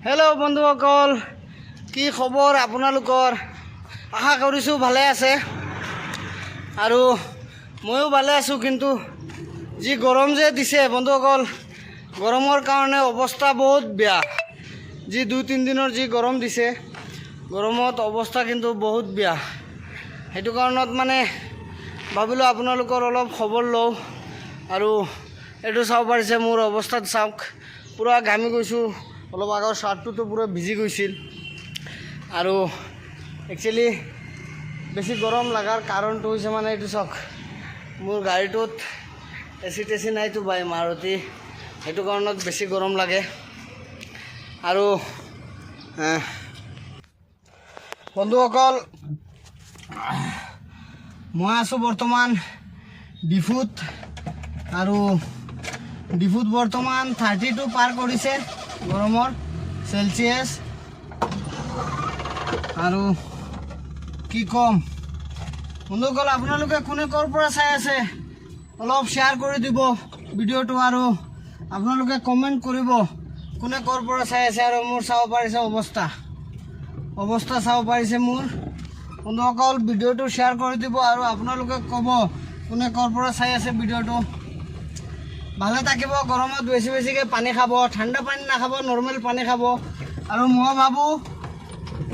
Hello' বন্ধুসকল, কি খবৰ আপোনালোকৰ? আশা কৰিছোঁ ভালে আছে আৰু ময়ো ভালে আছোঁ। কিন্তু যি গৰম যে দিছে বন্ধুসকল, গৰমৰ কাৰণে অৱস্থা বহুত বেয়া। যি 2-3 দিনৰ যি গৰম দিছে, গৰমত অৱস্থা কিন্তু বহুত বেয়া। সেইটো কাৰণত মানে ভাবিলোঁ আপোনালোকৰ অলপ খবৰ লওঁ। আৰু এইটো চাব পাৰিছে মোৰ অৱস্থাত চাওক, পূৰা ঘামি গৈছোঁ। অলপ আগৰ শ্বাৰ্টটোতো পূৰা ভিজি গৈছিল। আৰু একচুৱেলি বেছি গৰম লগাৰ কাৰণটো হৈছে মানে এইটো চাওক, মোৰ গাড়ীটোত এচি নাইতো বাই মাৰুতি, সেইটো কাৰণত বেছি গৰম লাগে। আৰু বন্ধুসকল, মই আছোঁ বৰ্তমান ডিফুত। আৰু ডিফুত বৰ্তমান 32 পাৰ কৰিছে গৰমৰ চেলচিয়াছ। আৰু কি ক'ম বন্ধুসকল, আপোনালোকে কোনে ক'ৰ পৰা চাই আছে অলপ শ্বেয়াৰ কৰি দিব ভিডিঅ'টো, আৰু আপোনালোকে কমেণ্ট কৰিব কোনে ক'ৰ পৰা চাই আছে। আৰু মোৰ চাব পাৰিছে অৱস্থা চাব পাৰিছে মোৰ। বন্ধুসকল ভিডিঅ'টো শ্বেয়াৰ কৰি দিব আৰু আপোনালোকে ক'ব কোনে ক'ৰ পৰা চাই আছে ভিডিঅ'টো। ভালে থাকিব, গৰমত বেছিকৈ পানী খাব, ঠাণ্ডা পানী নাখাব, নৰ্মেল পানী খাব। আৰু মই ভাবোঁ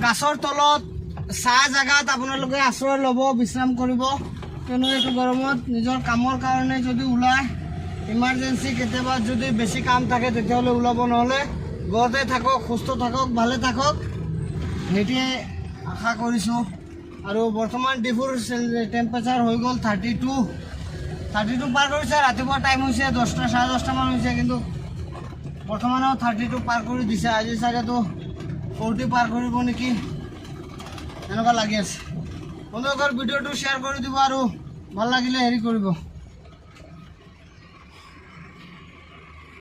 গাছৰ তলত চাহ জেগাত আপোনালোকে আশ্ৰয় ল'ব, বিশ্ৰাম কৰিব। কিয়নো এইটো গৰমত নিজৰ কামৰ কাৰণে যদি ওলায়, ইমাৰ্জেঞ্চি কেতিয়াবা যদি বেছি কাম থাকে তেতিয়াহ'লে ওলাব, নহ'লে ঘৰতে থাকক, সুস্থ থাকক, ভালে থাকক, সেইটোৱে আশা কৰিছোঁ। আৰু বৰ্তমান ডিফুৰ টেম্পাৰেচাৰ হৈ গ'ল 32 পাৰ কৰিছে। ৰাতিপুৱা টাইম হৈছে 10টা, 10:30 মান হৈছে, কিন্তু বৰ্তমানেও 32 পাৰ কৰি দিছে। আজি চাগেতো 40 পাৰ কৰিব নেকি, এনেকুৱা লাগি আছে। বন্ধুসকল ভিডিঅ'টো শ্বেয়াৰ কৰি দিব আৰু ভাল লাগিলে হেৰি কৰিব।